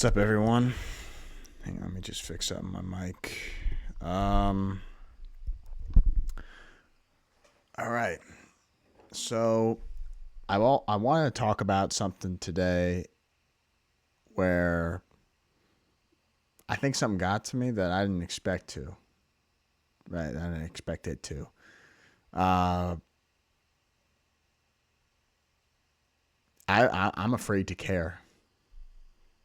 What's up, everyone? Hang on, let me just fix up my mic. Um, all right. So I want to talk about something today where I think something got to me that I didn't expect to. Right, I didn't expect it to. Uh, I'm afraid to care.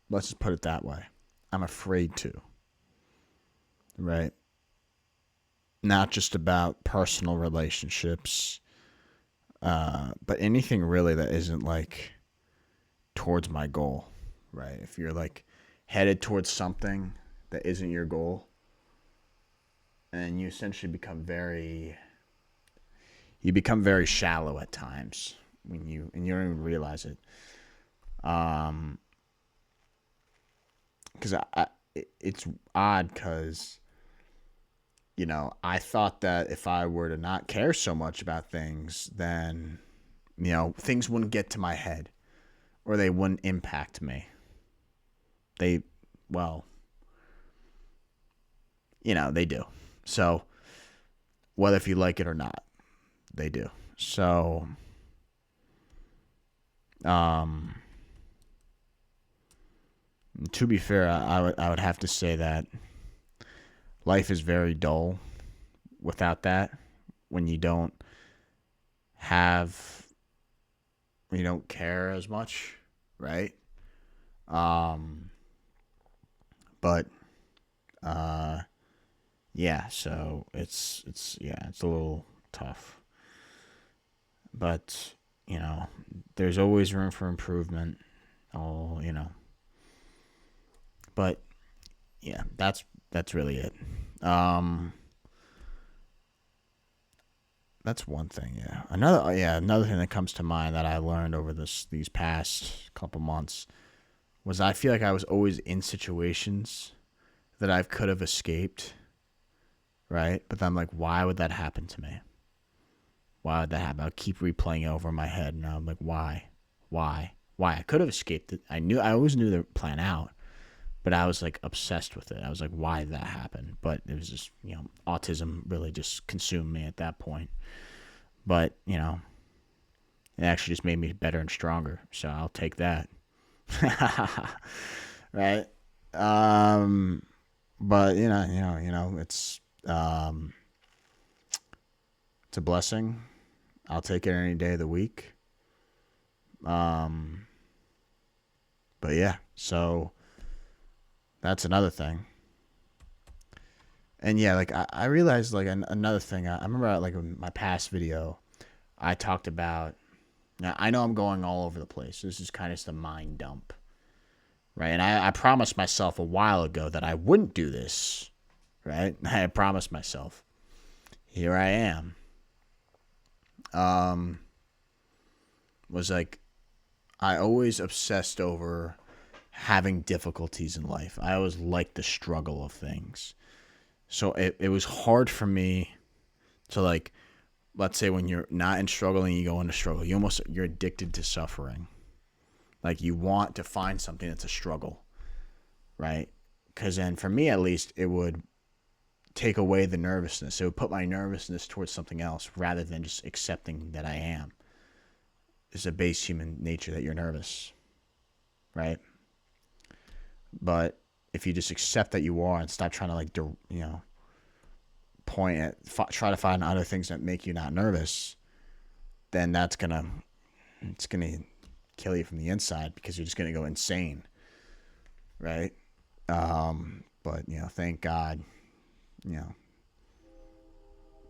Let's just put it that way. I'm afraid to. Right. Not just about personal relationships, but anything really that isn't like towards my goal, right? If you're like headed towards something that isn't your goal, and you essentially become very shallow at times when you don't even realize it. Um, because it's odd because I thought that if I were to not care so much about things, then things wouldn't get to my head or they wouldn't impact me. They, well, they do. So whether if you like it or not, they do. So, um, to be fair, I would have to say that life is very dull without that. When have when you don't care as much, right? Um, but uh, yeah. So it's a little tough, but there's always room for improvement. Oh, but yeah, that's really it. Um, that's one thing. Another thing that comes to mind that I learned over these past couple months was I feel like I was always in situations that I could have escaped, right? But then I'm like, why would that happen to me? Why would that happen? I'll keep replaying it over in my head, and I'm like, why? I could have escaped it. I always knew the plan out, but I was like obsessed with it. I was like, why did that happen? But it was just, autism really just consumed me at that point. But, it actually just made me better and stronger. So I'll take that. Right? Um, but it's a blessing. I'll take it any day of the week. Um, but yeah, so that's another thing. And yeah, like I realized like another thing. I remember like in my past video, I talked about. Now I know I'm going all over the place. This is kind of just a mind dump, right? And I promised myself a while ago that I wouldn't do this, right? I promised myself. Here I am. Um, was like I always obsessed over having difficulties in life. I always liked the struggle of things. So it was hard for me to like, let's say when you're not in struggle and you go into struggle, you're addicted to suffering. Like you want to find something that's a struggle, right? Because then for me at least, it would take away the nervousness. It would put my nervousness towards something else rather than just accepting that I am. It's a base human nature that you're nervous, right? But if you just accept that you are and stop trying to like point at try to find other things that make you not nervous, then it's gonna kill you from the inside because you're just gonna go insane, right? But thank God, you know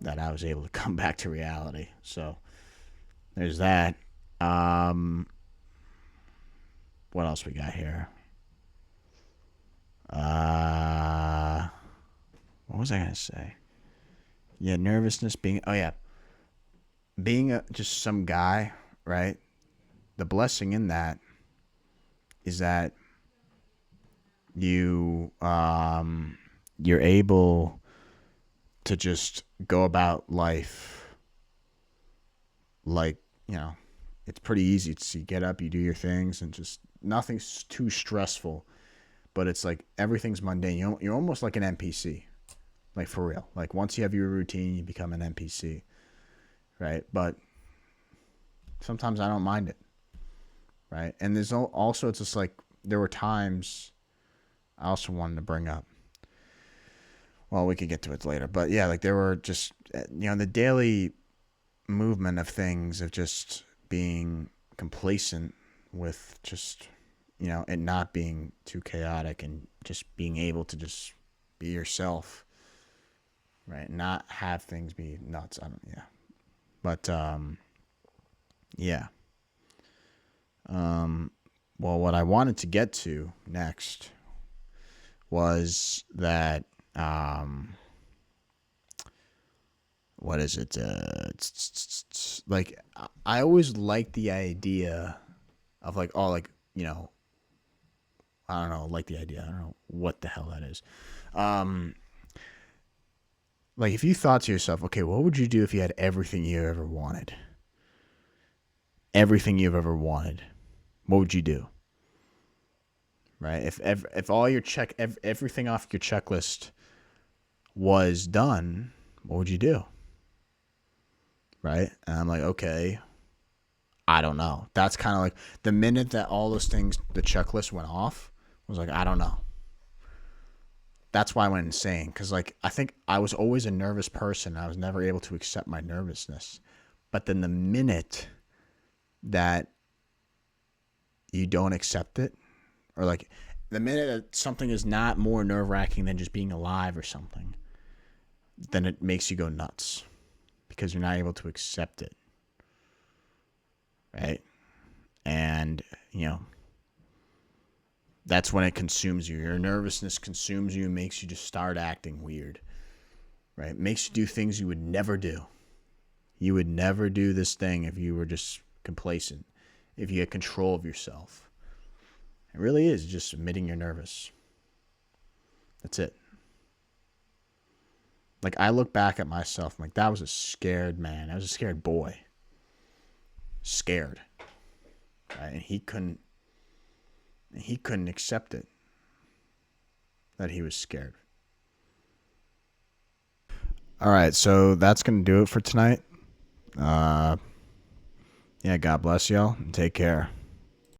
that I was able to come back to reality. So there's that. Um, what else we got here? Uh, what was I gonna say? Yeah, nervousness being. Oh yeah, being just some guy, right? The blessing in that is that you're able to just go about life like it's pretty easy. You get up, you do your things, and just nothing's too stressful. but it's like everything's mundane. You're almost like an NPC, like for real. Like once you have your routine, you become an NPC, right? But sometimes I don't mind it, right? And there's also, it's just like there were times I also wanted to bring up. Well, we could get to it later, but yeah, like there were just the daily movement of things of just being complacent with just it not being too chaotic and just being able to just be yourself, right? Not have things be nuts. I don't. Yeah, but yeah. Well, what I wanted to get to next was that what is it? Like I always liked the idea of like, oh, like I don't know, like the idea. I don't know what the hell that is. Like if you thought to yourself, okay, what would you do if you had everything you ever wanted? Everything you've ever wanted, what would you do? Right? If all your everything off your checklist was done, what would you do? Right? And I'm like, okay, I don't know. That's kind of like the minute that all those things, the checklist went off, I was like, I don't know. That's why I went insane. Because like I think I was always a nervous person. I was never able to accept my nervousness. But then the minute that you don't accept it, or like the minute that something is not more nerve-wracking than just being alive or something, then it makes you go nuts because you're not able to accept it, right? And that's when it consumes you. Your nervousness consumes you and makes you just start acting weird, right? It makes you do things you would never do. You would never do this thing if you were just complacent, if you had control of yourself. It really is just admitting you're nervous. That's it. Like I look back at myself, I'm like, that was a scared man. I was a scared boy. Scared. Right? And he couldn't accept it. That he was scared. All right, so that's gonna do it for tonight. Yeah, God bless y'all and take care.